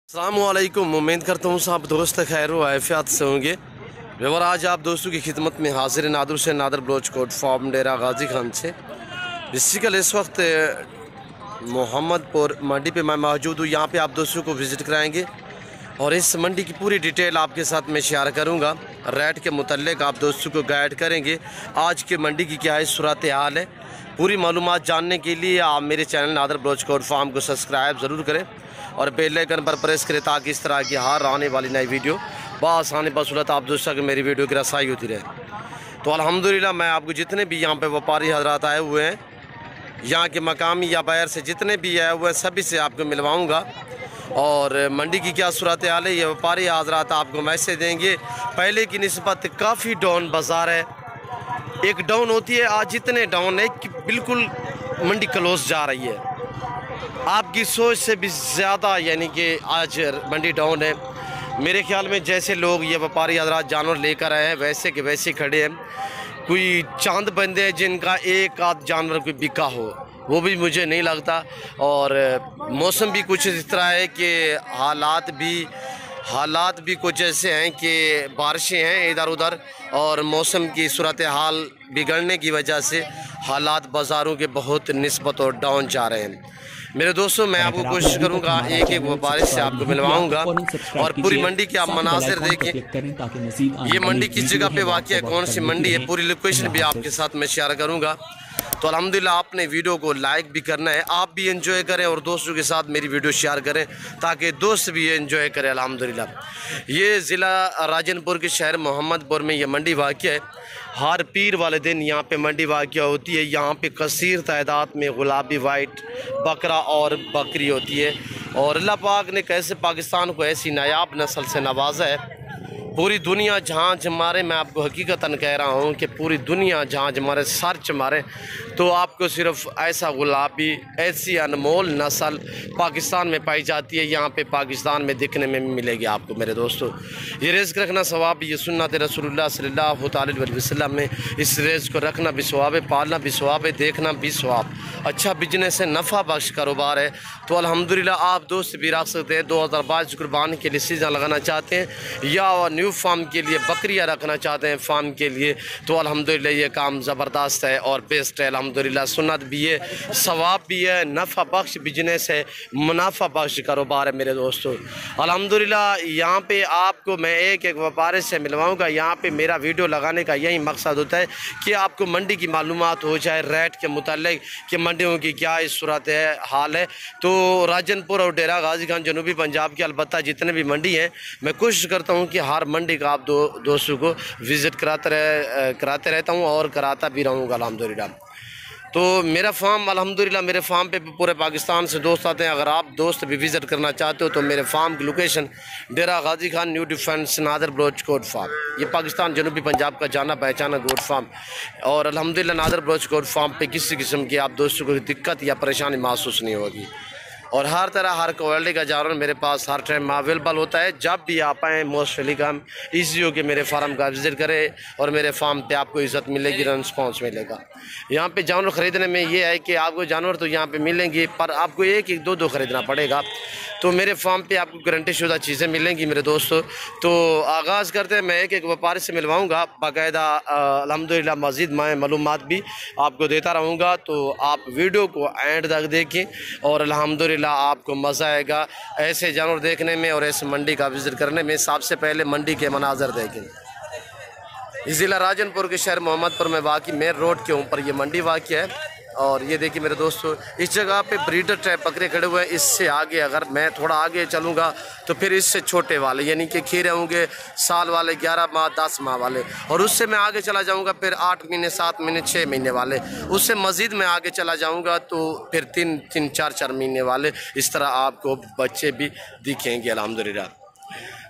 अस्सलामुअलैकुम। उम्मीद करता हूँ सब दोस्त खैर व आफियत से होंगे। व्यवर आज आप दोस्तों की खिदमत में हाजिर नादर से नादर बलोच कोट फार्म डेरा गाजी खान से। बेसिकल इस वक्त मोहम्मदपुर मंडी पे मैं मौजूद हूँ। यहाँ पे आप दोस्तों को विज़िट कराएंगे और इस मंडी की पूरी डिटेल आपके साथ मैं शेयर करूँगा। रेट के मुतल्लिक आप दोस्तों को गाइड करेंगे आज के मंडी की क्या है सूरत हाल है। पूरी मालूमात जानने के लिए आप मेरे चैनल नादर बलोच कोट फार्म को सब्सक्राइब ज़रूर करें और बेल आइकन पर प्रेस करें ताकि इस तरह की हर आने वाली नई वीडियो बआसानी बसूलत आप दोस्तों की मेरी वीडियो की रसाई होती रहे। तो अल्हम्दुलिल्लाह मैं आपको जितने भी यहाँ पे व्यापारी हजरात आए हुए हैं, यहाँ के मकामी या बाहर से जितने भी आए हुए हैं, सभी से आपको मिलवाऊँगा और मंडी की क्या सूरत हाल है ये व्यापारी हजरात आपको मैसेज देंगे। पहले की निस्बत काफ़ी डाउन बाज़ार है, एक डाउन होती है, आज इतने डाउन है कि बिल्कुल मंडी क्लोज जा रही है। आपकी सोच से भी ज़्यादा यानी कि आज मंडी डाउन है। मेरे ख्याल में जैसे लोग ये व्यापारी हजरात जानवर लेकर आए हैं वैसे के वैसे खड़े हैं। कोई चांद बंदे हैं जिनका एक आध जानवर कोई बिका हो, वो भी मुझे नहीं लगता। और मौसम भी कुछ इस तरह है कि हालात भी कुछ ऐसे हैं कि बारिशें हैं इधर उधर और मौसम की सूरत हाल बिगड़ने की वजह से हालात बाज़ारों के बहुत निस्बत और डाउन जा रहे हैं। मेरे दोस्तों मैं आपको कोशिश करूंगा एक एक व्यापारी से आपको मिलवाऊंगा और पूरी मंडी के आप मनाजिर देखें। ये मंडी किस जगह पे वाक़ है, कौन सी मंडी है, पूरी लोकेशन भी आपके साथ मैं शेयर करूंगा। तो अल्हम्दुलिल्लाह आपने वीडियो को लाइक भी करना है, आप भी एंजॉय करें और दोस्तों के साथ मेरी वीडियो शेयर करें ताकि दोस्त भी एंजॉय करें। अल्हम्दुलिल्लाह ये ज़िला राजनपुर के शहर मोहम्मदपुर में ये मंडी वाक़ है। हर पीर वाले दिन यहाँ पे मंडी वाक़ होती है। यहाँ पे कसीर तादाद में गुलाबी वाइट बकरा और बकरी होती है और अल्लाह पाक ने कैसे पाकिस्तान को ऐसी नायाब नस्ल से नवाजा है। पूरी दुनिया झांझ मारे, मैं आपको हकीकतन कह रहा हूँ कि पूरी दुनिया झांझ मारे, सर्च मारे तो आपको सिर्फ ऐसा गुलाबी ऐसी अनमोल नस्ल पाकिस्तान में पाई जाती है। यहाँ पे पाकिस्तान में दिखने में मिलेगी आपको। मेरे दोस्तों ये रिज़्क़ रखना सवाब, ये सुन्नत रसूलुल्लाह सल्लल्लाहु अलैहि वसल्लम में इस रिज़्क़ को रखना भी सवाब है, पालना भी सवाब है, देखना भी सवाब। अच्छा बिजनेस है, नफ़ा बख्श कारोबार है। तो अल्हम्दुलिल्लाह आप दोस्त भी रख सकते हैं। 2022 कुर्बानी के लिए सीज़न लगाना चाहते हैं या न्यू फार्म के लिए बकरियां रखना चाहते हैं फार्म के लिए, तो अल्हम्दुलिल्लाह ये काम ज़बरदस्त है और बेस्ट है। अल्हम्दुलिल्लाह सुन्नत भी है, सवाब भी है, नफ़ा बख्श बिजनेस है, मुनाफा बख्श कारोबार है। मेरे दोस्तों अल्हम्दुलिल्लाह यहाँ पे आपको मैं एक एक व्यापारी से मिलवाऊँगा। यहाँ पे मेरा वीडियो लगाने का यही मकसद होता है कि आपको मंडी की मालूमात हो जाए रेट के मुतालिक कि मंडियों की क्या इस सूरत हाल है। तो राजनपुर और डेरा गाजी खान जनूबी पंजाब के अलबत्ता जितने भी मंडी हैं, मैं कोशिश करता हूँ कि हर मंडी का आप दोस्तों को विज़िट कराते रहता हूँ और कराता भी रहूँगा अल्हम्दुलिल्लाह। तो मेरा फार्म अल्हम्दुलिल्लाह मेरे फार्म पे पूरे पाकिस्तान से दोस्त आते हैं। अगर आप दोस्त भी विज़िट करना चाहते हो तो मेरे फार्म की location Dera Ghazi Khan new defence Nadir Baloch Kot farm, ये पाकिस्तान जनूबी पंजाब का जाना पहचाना गोट फार्म। और अल्हम्दुलिल्लाह नादर बलोच कोट फार्म पे किसी किस्म की आप दोस्तों को दिक्कत या परेशानी महसूस नहीं होगी और हर तरह हर क्वालिटी का जानवर मेरे पास हर टाइम अवेलेबल होता है। जब भी आप आएँ मोस्ट वेलकम, ईजी हो कि मेरे फार्म का विज़िट करें और मेरे फार्म पे आपको इज़्ज़त मिलेगी, रिस्पॉन्स मिलेगा। यहाँ पे जानवर ख़रीदने में ये है कि आपको जानवर तो यहाँ पे मिलेंगे पर आपको एक एक दो ख़रीदना पड़ेगा। तो मेरे फार्म पे आपको गारंटी शुदा चीज़ें मिलेंगी मेरे दोस्तों। तो आगाज़ करते हैं, मैं एक एक व्यापारी से मिलवाऊँगा बाकायदा। अल्हम्दुलिल्लाह मज़ीद मैं मालूमात भी आपको देता रहूँगा, तो आप वीडियो को एंड तक देखें और अल्हम्दुलिल्लाह आपको मज़ा आएगा ऐसे जानवर देखने में और ऐसे मंडी का विज़िट करने में। सबसे पहले मंडी के मनाजर देखें। ज़िला राजनपुर के शहर मोहम्मदपुर में वाक़ मेन रोड के ऊपर ये मंडी वाक़ है और ये देखिए मेरे दोस्तों इस जगह पे ब्रीडर टाइप बकरे खड़े हुए हैं। इससे आगे अगर मैं थोड़ा आगे चलूँगा तो फिर इससे छोटे वाले यानी कि खीरे होंगे साल वाले, 11 माह 10 माह वाले, और उससे मैं आगे चला जाऊँगा फिर 8 महीने 7 महीने 6 महीने वाले, उससे मज़ीद मैं आगे चला जाऊँगा तो फिर 3 4 महीने वाले। इस तरह आपको बच्चे भी दिखेंगे अल्हम्दुलिल्लाह।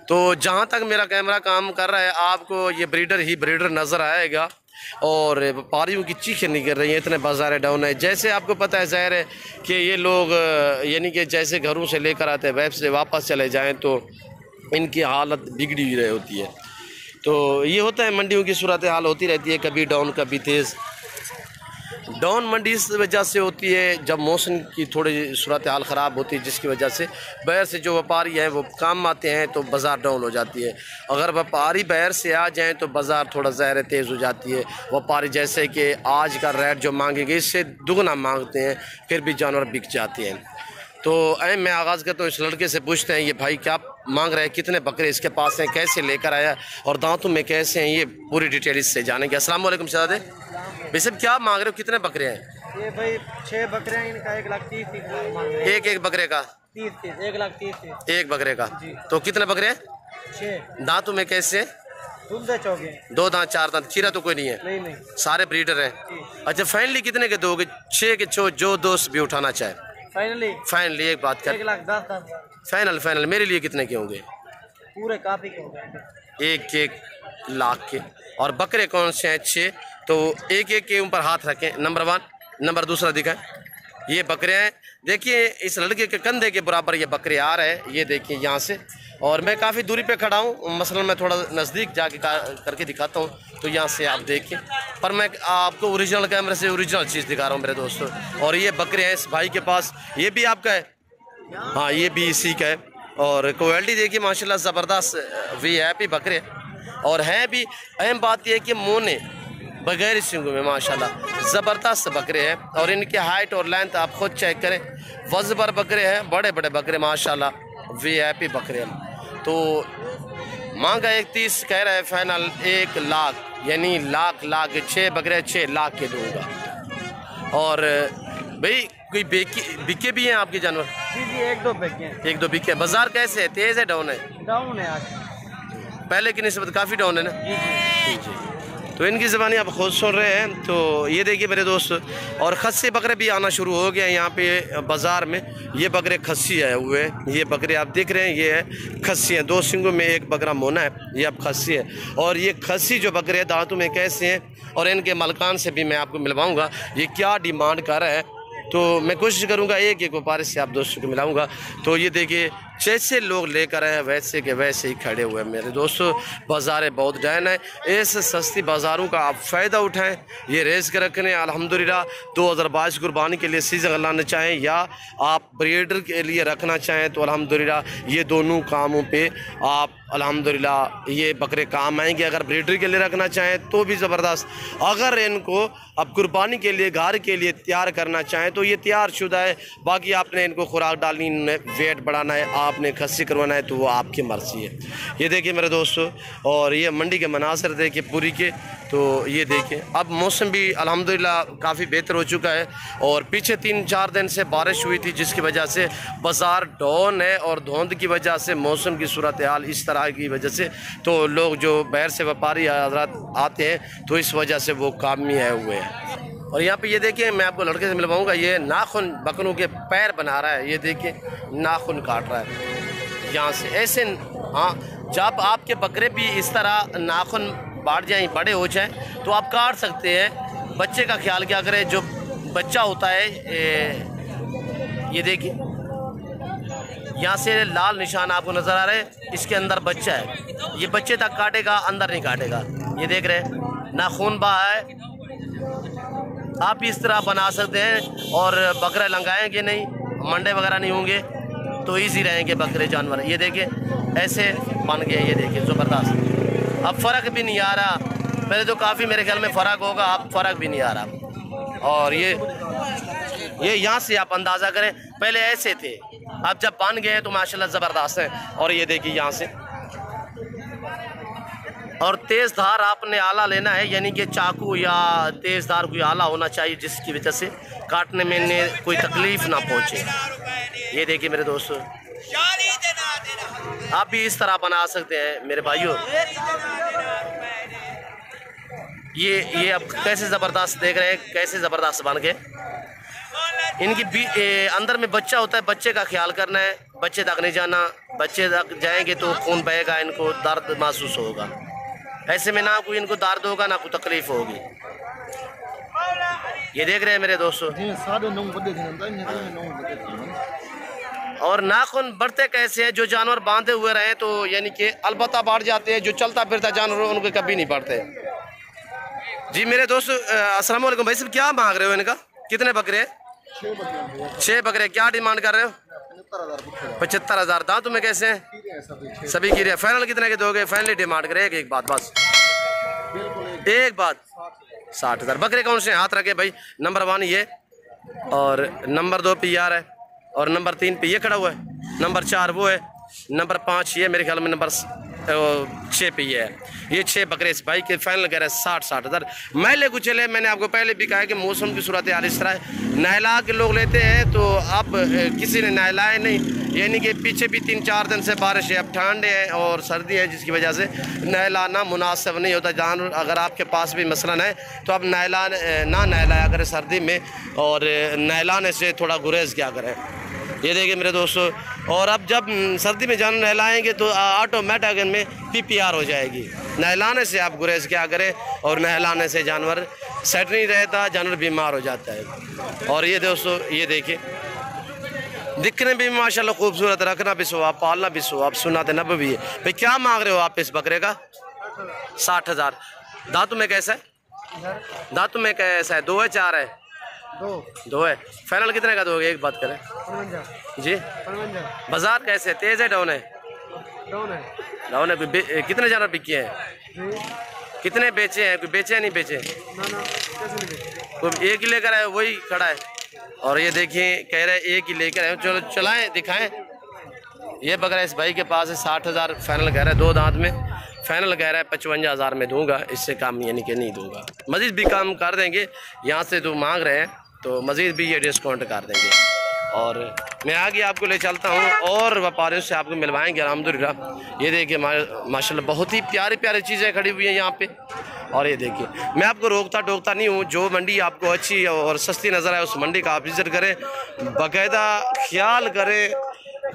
तो जहाँ तक मेरा कैमरा काम कर रहा है आपको ये ब्रीडर नज़र आएगा और व्यापारियों की चीखें नहीं कर रही हैं, इतने बाज़ार डाउन है। जैसे आपको पता है ज़ाहिर है कि ये लोग यानी कि जैसे घरों से लेकर आते हैं वेब से वापस चले जाएं तो इनकी हालत बिगड़ी हुई रही होती है। तो ये होता है, मंडियों की सूरत हाल होती रहती है, कभी डाउन कभी तेज़। डाउन मंडी इस वजह से होती है जब मौसम की थोड़ी सूरत हाल ख़राब होती है, जिसकी वजह से बाहर से जो व्यापारी हैं वो काम आते हैं तो बाज़ार डाउन हो जाती है। अगर व्यापारी बाहर से आ जाएँ तो बाज़ार थोड़ा ज़ाहिर तेज़ हो जाती है। व्यापारी जैसे कि आज का रेट जो मांगेंगे इससे दुगना मांगते हैं, फिर भी जानवर बिक जाते हैं। तो मैं आगाज़ करता हूँ, इस लड़के से पूछते हैं ये भाई क्या मांग रहे हैं, कितने बकरे इसके पास हैं, कैसे लेकर आया और दांतों में कैसे हैं, ये पूरी डिटेल इससे जानेंगे। अस्सलाम वालेकुम शहजादे भाई साहब, क्या मांग रहे हो, कितने बकरे हैं? ये भाई 6 बकरे हैं, इनका 1,30,000 मांग रहे हैं। एक बकरे का 30 1,30,000 एक बकरे का। तो कितने बकरे हैं? 6। दांतों में कैसे? दूध चौके 2 दांत 4 दांत, खीरा तो कोई नहीं है? नहीं, सारे ब्रीडर हैं। अच्छा फाइनली कितने के दोगे? 6 के जो दोस्त भी उठाना चाहे फाइनली एक बात कर, 1,10,000 फाइनल मेरे लिए कितने के होंगे? पूरे काफी के होंगे, 1 लाख के। और बकरे कौन से हैं? 6। तो एक के ऊपर हाथ रखें, नंबर 1। नंबर 2 दिखाएं, ये बकरे हैं। देखिए इस लड़के के कंधे के बराबर ये बकरे आ रहे हैं, ये देखिए यहाँ से। और मैं काफ़ी दूरी पे खड़ा हूँ, मसलन मैं थोड़ा नज़दीक जाके करके दिखाता हूँ तो यहाँ से आप देखिए, पर मैं आपको ओरिजिनल कैमरे से ओरिजिनल चीज़ दिखा रहा हूँ मेरे दोस्तों। और ये बकरे हैं इस भाई के पास, ये भी आपका है? हाँ ये भी इसी का है। और क्वालिटी देखिए माशाल्लाह ज़बरदस्त VIP बकरे, और हैं भी। अहम बात यह है कि मोने बगैर सिंगों में माशाल्लाह ज़बरदस्त बकरे हैं। और इनकी हाइट और लेंथ आप खुद चेक करें, वज़बर बकरे हैं, बड़े बड़े बकरे माशाल्लाह VIP बकरे हैं। तो मांगा 31, कह रहा है फाइनल 1 लाख, यानी लाख 6 बकरे 6 लाख के दूंगा। और भाई कोई बिके भी हैं आपके जानवर? जी 1-2 बिके हैं। 1-2 बिके। बाजार कैसे है, तेज़ है डाउन है? डाउन है आज, पहले की निस्बत काफ़ी डाउन है ना? जी। तो इनकी ज़बानी आप खुद सुन रहे हैं। तो ये देखिए मेरे दोस्त, और खस्सी बकरे भी आना शुरू हो गए हैं यहाँ पे बाज़ार में। ये बकरे खस्सी आए हुए हैं, ये बकरे आप देख रहे हैं, ये है खस्सी हैं। 2 सिंगों में 1 बकरा मोना है, ये अब खस्सी है। और ये खस्सी जो बकरे दांतों में कैसे हैं और इनके मलकान से भी मैं आपको मिलवाऊँगा, ये क्या डिमांड कर रहा है। तो मैं कोशिश करूँगा एक व्यापारी से आप दोस्तों को मिलाऊँगा। तो ये देखिए जैसे लोग लेकर आए वैसे के वैसे ही खड़े हुए हैं मेरे दोस्तों। बाज़ारें बहुत डायन है, ऐसे सस्ती बाज़ारों का आप फ़ायदा उठाएं। ये रेस के रखने अल्हम्दुलिल्लाह 2022 कुर्बानी के लिए सीज़न लाना चाहें या आप ब्रीडर के लिए रखना चाहें तो अल्हम्दुलिल्लाह ये दोनों कामों पे आप अल्हम्दुलिल्लाह ये बकरे काम आएंगे। अगर ब्रीडर के लिए रखना चाहें तो भी ज़बरदस्त, अगर इनको अब कुर्बानी के लिए घर के लिए तैयार करना चाहें तो ये तैयार शुदा है। बाकी आपने इनको खुराक डालनी, वेट बढ़ाना है, आपने खस्सी करवाना है तो वो आपकी मर्ज़ी है। ये देखिए मेरे दोस्तों, और ये मंडी के मनासर देखिए पूरी के। तो ये देखिए अब मौसम भी अल्हम्दुलिल्लाह काफ़ी बेहतर हो चुका है। और पीछे 3-4 दिन से बारिश हुई थी जिसकी वजह से बाज़ार डाउन है, और धुंध की वजह से मौसम की सूरत हाल इस तरह की वजह से तो लोग जो बाहर से व्यापारी हज़रात आते हैं तो इस वजह से वो काम में आए हुए हैं। और यहाँ पे ये देखिए मैं आपको लड़के से मिलवाऊँगा, ये नाखून बकरों के पैर बना रहा है, ये देखिए नाखून काट रहा है यहाँ से ऐसे। हाँ जब आपके बकरे भी इस तरह नाखून बाढ़ जाएँ, बड़े हो जाएँ तो आप काट सकते हैं। बच्चे का ख्याल क्या करें, जो बच्चा होता है ये देखिए यहाँ से लाल निशान आपको नज़र आ रहे हैं, इसके अंदर बच्चा है, ये बच्चे तक काटेगा, अंदर नहीं काटेगा। ये देख रहे हैं नाखून बहा है, आप इस तरह बना सकते हैं। और बकरे लंगाएंगे नहीं, मंडे वगैरह नहीं होंगे तो इजी रहेंगे बकरे जानवर। ये देखिए ऐसे बन गए, ये देखिए ज़बरदस्त। अब फ़र्क भी नहीं आ रहा, पहले तो काफ़ी मेरे ख्याल में फ़र्क होगा, अब फ़र्क भी नहीं आ रहा। और ये यहाँ से आप अंदाज़ा करें, पहले ऐसे थे, अब जब बन गए तो माशाल्लाह ज़बरदस्त है। और ये देखिए यहाँ से, और तेज़ धार आपने आला लेना है, यानी कि चाकू या तेज़ धार कोई आला होना चाहिए जिसकी वजह से काटने में कोई तकलीफ़ ना पहुँचे। ये देखिए मेरे दोस्तों, आप भी इस तरह बना सकते हैं मेरे भाइयों। ये अब कैसे ज़बरदस्त देख रहे हैं, कैसे ज़बरदस्त बन गए। इनकी अंदर में बच्चा होता है, बच्चे का ख्याल करना है, बच्चे तक नहीं जाना, बच्चे तक जाएंगे तो खून बहेगा, इनको दर्द महसूस होगा। ऐसे में ना कोई इनको दर्द होगा ना कोई तकलीफ होगी। ये देख रहे हैं मेरे दोस्तों, और नाखून बढ़ते कैसे हैं, जो जानवर बांधे हुए रहे तो यानी कि अलबत्ता बढ़ जाते हैं, जो चलता फिरता जानवर उनके कभी नहीं बढ़ते। जी मेरे दोस्त अस्सलाम वालेकुम भाई साहब, क्या मांग रहे हो इनका? कितने बकरे हैं? 6 बकरे। क्या डिमांड कर रहे हो? 75,000। दांतों में कैसे हैं? सभी गिरे। फाइनल कितने के दोगे? फाइनली डिमांड करे एक बात बस, एक बात। 60,000। बकरे कौन से हाथ रखे भाई? नंबर 1 ये, और नंबर 2 पे यार है, और नंबर 3 पे ये खड़ा हुआ है, नंबर 4 वो है, नंबर 5 ये, मेरे ख्याल में नंबर 6 पे ये है। ये 6 बकरे इस भाई के फाइनल कह रहे हैं 60,000। मैले कुछ चले, मैंने आपको पहले भी कहा है कि मौसम की सूरत हाल इस तरह है, नहला के लोग लेते हैं तो अब किसी ने नहलाए नहीं, यानी कि पीछे भी 3-4 दिन से बारिश है, अब ठंड है और सर्दी है, जिसकी वजह से नहलाना मुनासिब नहीं होता। जानवर अगर आपके पास भी मसलन है तो आप ना नहलाया करें सर्दी में, और नहलाने से थोड़ा गुरेज क्या करें। ये देखिए मेरे दोस्तों, और अब जब सर्दी में जानवर नहलाएंगे तो ऑटोमेटिक इनमें PPR हो जाएगी। नहलाने से आप गुरेज क्या करें, और नहलाने से जानवर सेट नहीं रहता, जानवर बीमार हो जाता है। और ये दोस्तों ये देखिए, दिखने भी माशाल्लाह खूबसूरत, रखना भी स्वाब, पालना भी स्वाब, सुन्नत नबवी है। भाई क्या मांग रहे हो आप इस बकरे का? 60,000। दांतों में कैसा है? दांतों में कैसा है? 2 है 4 है? 2 है। फाइनल कितने का दोगे? एक बात करें जी। बाजार कैसे, तेज है डाउन है? डाउन है। कितने जानवर बिके हैं? कितने बेचे हैं? कोई बेचे हैं नहीं बेचे? कोई एक ही लेकर आए, वही खड़ा है। और ये देखिए कह रहे एक ही लेकर आए, चलो चलाएं दिखाएं। ये बकरा इस भाई के पास है, 60,000 फाइनल कह रहा है। 2 दांत में फाइनल कह रहा है 55,000 में दूंगा, इससे कम यानी कि नहीं दूंगा। मज़ीद भी काम कर देंगे, यहाँ से जो मांग रहे हैं तो मज़ीद भी ये डिस्काउंट कर देंगे। और मैं आगे आपको ले चलता हूँ और व्यापारियों से आपको मिलवाएंगे अल्हम्दुलिल्लाह। ये देखिए माशाल्लाह बहुत ही प्यारी प्यारी चीज़ें खड़ी हुई हैं यहाँ पे। और ये देखिए, मैं आपको रोकता टोकता नहीं हूँ, जो मंडी आपको अच्छी और सस्ती नज़र आए उस मंडी का आप विज़िट करें, बाकायदा ख्याल करें।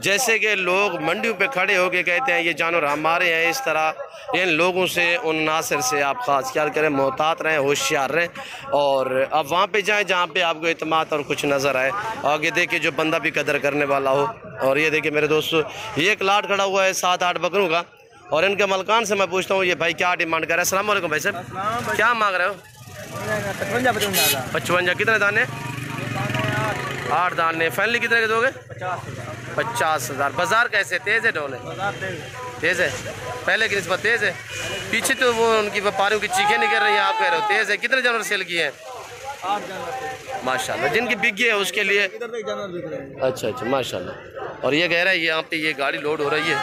जैसे कि लोग मंडियों पे खड़े होके कहते हैं ये जानवर हमारे हैं, इस तरह इन लोगों से, उन नासिर से आप ख़ास ख्याल करें, मोहतात रहें, होशियार रहें। और अब वहाँ पे जाएं जहाँ पे आपको इत्मीनान और कुछ नज़र आए, आगे देखिए जो बंदा भी कदर करने वाला हो। और ये देखिए मेरे दोस्तों, ये एक लाट खड़ा हुआ है 7-8 बकरों का, और इनके मलकान से मैं पूछता हूँ ये भाई क्या डिमांड कर रहे हैं। अस्सलाम वालेकुम भाई साहब, क्या मांग रहे हो? 55। कितने दाने? 8 दाने। फाइनली कितने के दोगे? 50,000। बाजार कैसे, तेज़ है डाउन है? तेज़ है, पहले की निस्बत तेज़ है। पीछे तो वो उनकी व्यापारियों की चीखें निकल रही हैं, आप कह रहे हो तेज़ है। कितने जानवर सेल किए हैं? 8 माशाल्लाह। जिनकी बिक गई है उसके लिए अच्छा माशाल्लाह। और ये कह रहा है यहाँ पे ये गाड़ी लोड हो रही है,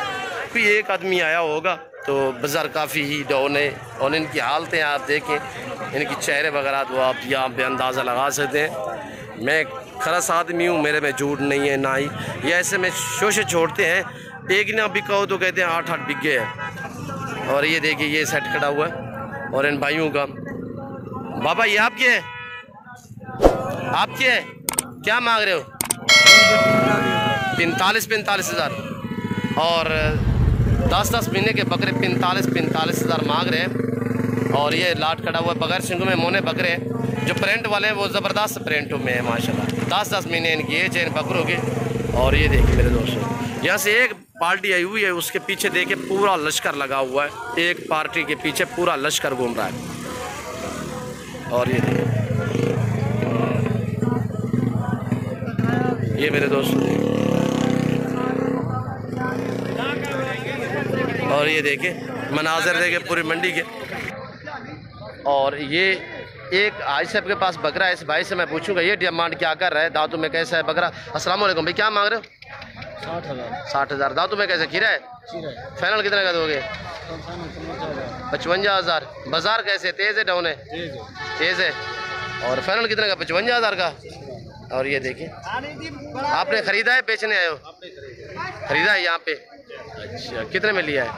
कोई एक आदमी आया होगा, तो बाज़ार काफ़ी ही डाउन है। और इनकी हालतें आप देखें, इनकी चेहरे वगैरह तो आप यहाँ पे अंदाज़ा लगा सकते हैं। मैं खरस आदमी हूँ, मेरे में झूठ नहीं है ना ही ये ऐसे में शोशे छोड़ते हैं, एक ना बिका हो तो कहते हैं 8-8 बिक गए हैं। और ये देखिए ये सेट खड़ा हुआ है, और इन भाइयों का। बाबा ये आपके है? आपके है? क्या मांग रहे हो? 45,000। और 10-10 महीने के बकरे 45,000 मांग रहे हैं। और ये लाट खड़ा हुआ बगैर सिंगों में मोने बकरे हैं, जो प्रिंट वाले हैं वो ज़बरदस्त प्रिंटों में है माशाल्लाह। 10-10 महीने इनकी एज है इन बकरों के। और ये देखिए मेरे दोस्तों, यहाँ से एक पार्टी आई हुई है, उसके पीछे देखिए पूरा लश्कर लगा हुआ है, एक पार्टी के पीछे पूरा लश्कर घूम रहा है। और ये देखिए, ये मेरे दोस्तों, और ये देखिए मनाजर देखे पूरी मंडी के। और ये एक आज साहब के पास बकरा है, इस भाई से मैं पूछूंगा ये डिमांड क्या कर रहा है, दांतों में कैसा है बकरा। अस्सलाम वालेकुम भाई, क्या मांग रहे हो? 60,000। दांतों में कैसे, खीरा है? फाइनल कितने का दोगे? 55,000। बाजार कैसे, तेज़ है डाउन है? तेज़ है। और फाइनल कितने का? 55,000 का। और ये देखिए, आपने ख़रीदा है, बेचने आए हो? ख़रीदा है यहाँ पे। अच्छा, कितने में लिया है?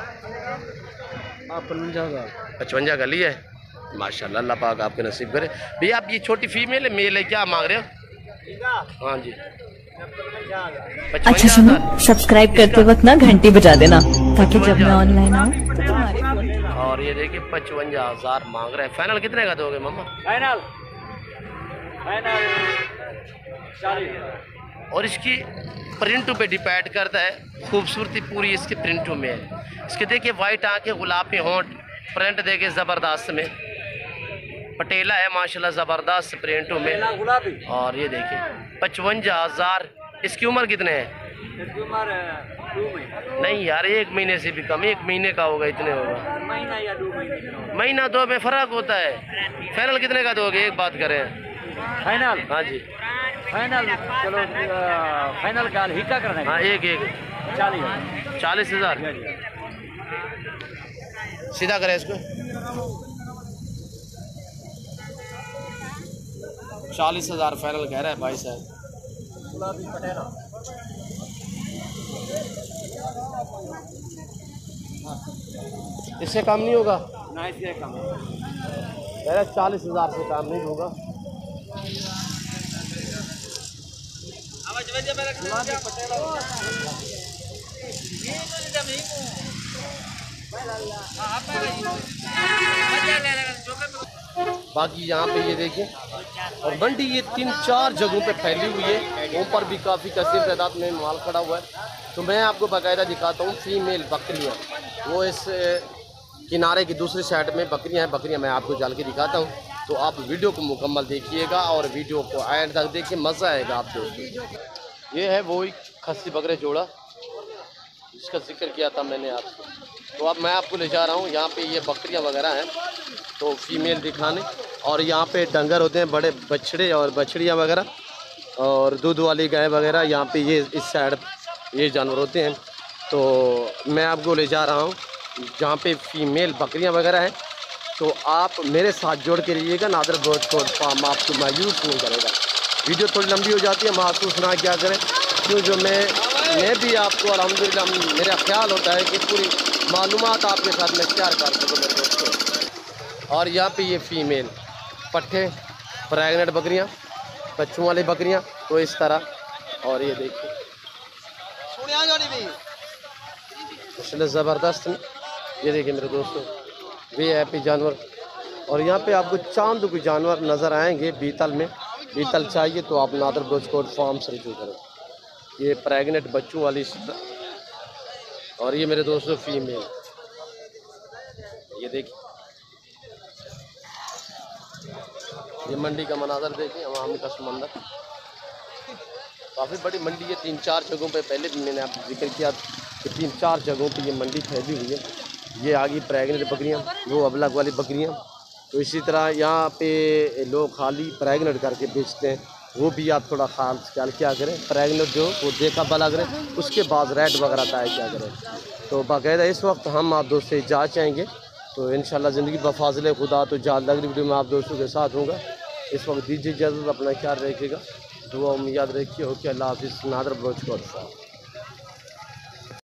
55 का लिया है। माशाल्लाह, अल्लाह पाक आपके नसीब करे। भैया आप ये छोटी फीमेल है मेल है, क्या मांग रहे हो? हाँ जी। अच्छा सुनो, सब्सक्राइब करते वक्त ना घंटी बजा देना, ताकि जब मैं ऑनलाइन आऊँ तो तुम्हारे फोन। और ये देखिए 55,000 मांग रहे हैं। फाइनल कितने का दोगे मम्मा? फाइनल 40। और इसकी प्रिंटों पे डिपेंड करता है, खूबसूरती पूरी इसकी प्रिंटों में है। इसके देखिए वाइट आंखें, गुलाबी होंठ, प्रिंट देखिए ज़बरदस्त में। पटेला है माशाल्लाह ज़बरदस्त प्रिंटों में। गुलाबी। और ये देखिए 55,000। इसकी उम्र कितने है? इसकी उम्र 2 महीने। नहीं यार, 1 महीने से भी कम, 1 महीने का होगा, इतने होगा। महीना या 2 महीने। महीना 2 में फ़र्क होता है। फाइनल कितने का दोगे? एक बात करें। फाइनल? हाँ जी फाइनल चलो, फाइनल का हिक्का करने का। हाँ, एक 40,000। सीधा करें इसको। 40,000 फाइनल कह रहा है भाई साहब। गुलाबी पटेला। इससे कम नहीं होगा ना, इससे कम। 40,000 से काम नहीं होगा। गुलाबी पटेला। बाकी यहाँ पे ये देखिए, और मंडी ये 3-4 जगहों पे फैली हुई है। ऊपर भी काफ़ी कसीर तादाद में माल खड़ा हुआ है। तो मैं आपको बाकायदा दिखाता हूँ फीमेल बकरियाँ। वो इस किनारे की दूसरी साइड में बकरियाँ हैं। बकरियाँ मैं आपको डाल के दिखाता हूँ, तो आप वीडियो को मुकम्मल देखिएगा और वीडियो को एंड तक देखिए, मज़ा आएगा आप दोस्तों। ये है वही खस्सी बकरे जोड़ा जिसका जिक्र किया था मैंने आपसे। तो अब मैं आपको ले जा रहा हूँ, यहाँ पे ये बकरियाँ वगैरह हैं तो फीमेल दिखाने, और यहाँ पे डंगर होते हैं बड़े, बछड़े और बछड़ियाँ वगैरह, और दूध वाली गाय वगैरह। यहाँ पे ये इस साइड ये जानवर होते हैं। तो मैं आपको ले जा रहा हूँ जहाँ पे फीमेल बकरियाँ वगैरह हैं। तो आप मेरे साथ जोड़ के रहिएगा। नादर ब्रॉडकास्ट फार्म आपको मायूस नहीं करेगा। वीडियो थोड़ी लंबी हो जाती है, महसूस ना क्या करें, क्यों जो मैं भी आपको अल्हम्दुलिल्लाह मेरा ख्याल होता है कि पूरी मालूमात आपके साथ में शेयर कर सकूँ मेरे दोस्तों। और यहाँ पे ये फीमेल पट्ठे प्रेग्नेंट बकरियाँ, बच्चों वाली बकरियाँ, तो इस तरह। और ये देखिए माशाल्लाह ज़बरदस्त। ये देखिए मेरे दोस्तों, VIP जानवर। और यहाँ पे आपको चांद के जानवर नज़र आएंगे बीतल में। बीतल चाहिए तो आप नादर ब्रॉडकास्ट फार्म से रजू करें। ये प्रेग्नेंट बच्चों वाली। और ये मेरे दोस्तों फीमेल, ये देखिए, ये मंडी का मनाजर देखिए, आवाम का समंदर। काफ़ी बड़ी मंडी है, 3-4 जगहों पे। पहले भी मैंने आपको जिक्र किया कि 3-4 जगहों पे ये मंडी फैली हुई है। ये आगे प्रेग्नेंट बकरियाँ, वो अबलग वाली बकरियाँ। तो इसी तरह यहाँ पे लोग खाली प्रेग्नेंट करके बेचते हैं, वो भी आप थोड़ा ख्याल क्या करें। प्रेग्नेंट जो वो देखा भला करें, उसके बाद रेट वगैरह तय क्या करें। तो बाकायदा इस वक्त हम आप दोस्त से इजाज़त चाहेंगे। तो इंशाल्लाह ज़िंदगी बफाज़िल खुदा तो जल्द अगली वीडियो में आप दोस्तों के साथ होगा। इस वक्त दीजिए इजाज़त, अपना ख्याल रखिएगा, दुआ में याद रखिए। ओके, अल्लाह हाफ़िज़। नादर ब्रॉडकास्ट।